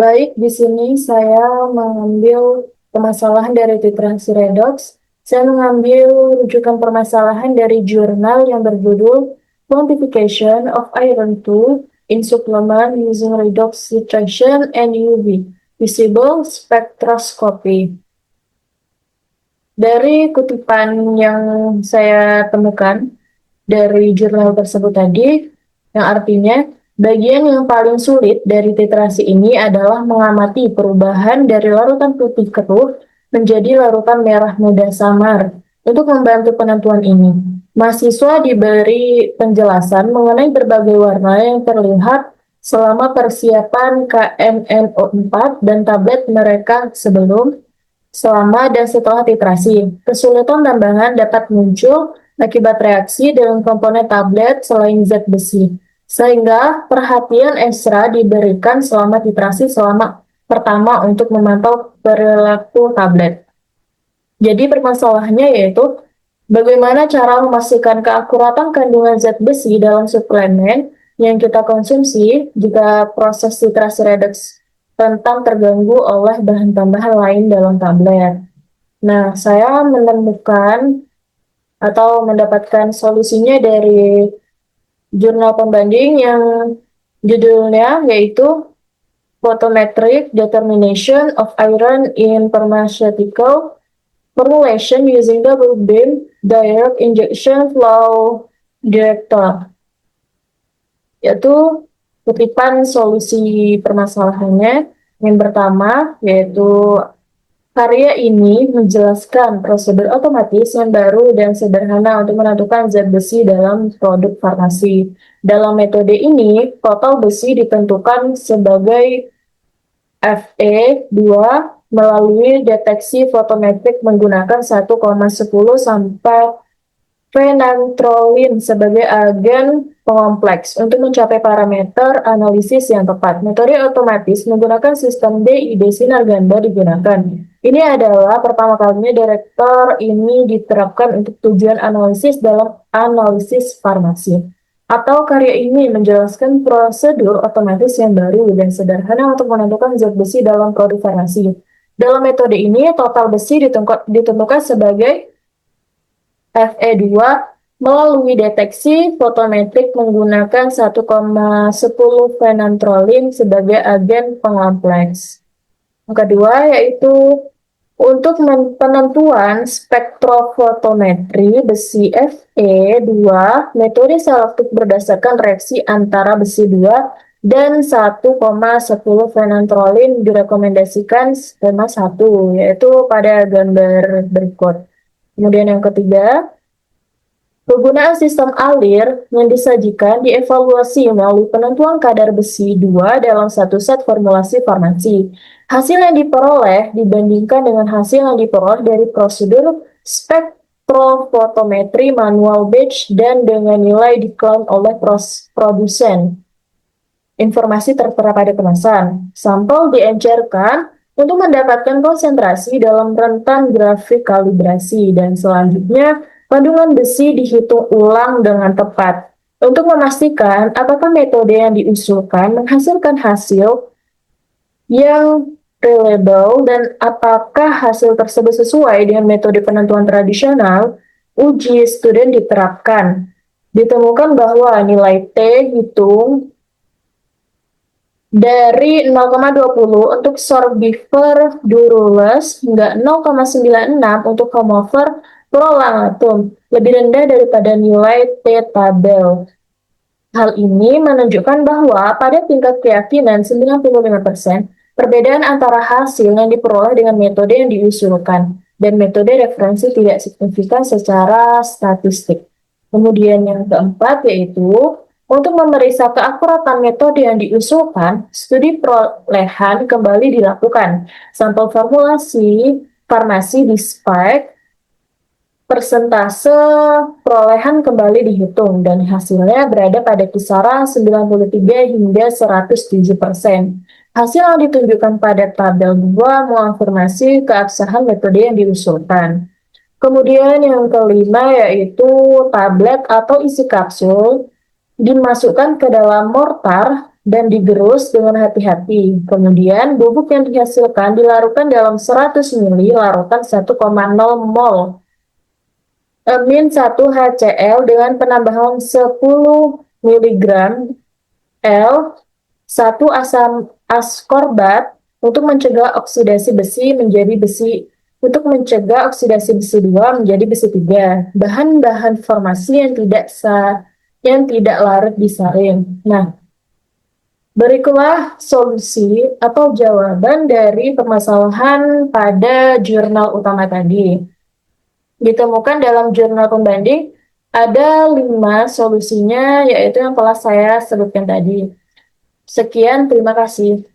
Baik, di sini saya mengambil permasalahan dari titrasi redox. Saya mengambil rujukan permasalahan dari jurnal yang berjudul Quantification of Iron 2 in Supplement Using Redox Titration and UV Visible Spectroscopy. Dari kutipan yang saya temukan dari jurnal tersebut tadi, yang artinya bagian yang paling sulit dari titrasi ini adalah mengamati perubahan dari larutan putih keruh menjadi larutan merah muda samar. Untuk membantu penentuan ini, mahasiswa diberi penjelasan mengenai berbagai warna yang terlihat selama persiapan KMNO4 dan tablet mereka sebelum, selama, dan setelah titrasi. Kesulitan tambahan dapat muncul akibat reaksi dengan komponen tablet selain zat besi, sehingga perhatian ekstra diberikan selama titrasi selama pertama untuk memantau perilaku tablet. Jadi permasalahannya yaitu bagaimana cara memastikan keakuratan kandungan zat besi dalam suplemen yang kita konsumsi jika proses titrasi redoks rentan terganggu oleh bahan tambahan lain dalam tablet. Nah, saya menemukan atau mendapatkan solusinya dari jurnal pembanding yang judulnya yaitu Photometric Determination of Iron in Pharmaceutical Formulation Using Double Beam Direct Injection Flow Director, yaitu kutipan solusi permasalahannya. Yang pertama yaitu karya ini menjelaskan prosedur otomatis yang baru dan sederhana untuk menentukan zat besi dalam produk farmasi. Dalam metode ini, total besi ditentukan sebagai Fe2 melalui deteksi fotometrik menggunakan 1,10 sampai phenanthroline sebagai agen pengompleks. Untuk mencapai parameter analisis yang tepat, metode otomatis menggunakan sistem DID sinar ganda digunakan. Ini adalah pertama kalinya direktor ini diterapkan untuk tujuan analisis dalam analisis farmasi. Atau karya ini menjelaskan prosedur otomatis yang baru dan sederhana untuk menentukan zat besi dalam produk farmasi. Dalam metode ini, total besi ditentukan sebagai Fe2 melalui deteksi fotometrik menggunakan 1,10 phenanthroline sebagai agen pengompleks. Yang kedua yaitu untuk penentuan spektrofotometri besi Fe2, metode selektif berdasarkan reaksi antara besi 2 dan 1,10 phenanthroline direkomendasikan skema 1, yaitu pada gambar berikut. Kemudian yang ketiga, penggunaan sistem alir yang disajikan dievaluasi melalui penentuan kadar besi 2 dalam satu set formulasi farmasi. Hasil yang diperoleh dibandingkan dengan hasil yang diperoleh dari prosedur spektrofotometri manual batch dan dengan nilai diklaim oleh produsen. Informasi tertera pada kemasan. Sampel diencerkan untuk mendapatkan konsentrasi dalam rentan grafik kalibrasi, dan selanjutnya kandungan besi dihitung ulang dengan tepat untuk memastikan apakah metode yang diusulkan menghasilkan hasil yang reliable dan apakah hasil tersebut sesuai dengan metode penentuan tradisional. Uji student diterapkan. Ditemukan bahwa nilai T hitung dari 0,20 untuk sorbifer Durulus hingga 0,96 untuk homofer prolanatum, lebih rendah daripada nilai T tabel. Hal ini menunjukkan bahwa pada tingkat keyakinan 95%, perbedaan antara hasil yang diperoleh dengan metode yang diusulkan dan metode referensi tidak signifikan secara statistik. Kemudian yang keempat yaitu untuk memeriksa keakuratan metode yang diusulkan, studi perolehan kembali dilakukan. Sampel formulasi farmasi di spike, persentase perolehan kembali dihitung, dan hasilnya berada pada kisaran 93 hingga 107%. Hasil yang ditunjukkan pada tabel 2 mengonfirmasi keabsahan metode yang diusulkan. Kemudian yang kelima yaitu tablet atau isi kapsul dimasukkan ke dalam mortar dan digerus dengan hati-hati. Kemudian bubuk yang dihasilkan dilarutkan dalam 100 ml larutan 1,0 mol min 1 HCl dengan penambahan 10 mg L 1 asam askorbat untuk mencegah oksidasi besi menjadi besi 2 menjadi besi 3. Bahan-bahan formasi yang tidak larut disaring. Nah, berikutlah solusi atau jawaban dari permasalahan pada jurnal utama tadi. Ditemukan dalam jurnal pembanding ada 5 solusinya, yaitu yang telah saya sebutkan tadi. Sekian, terima kasih.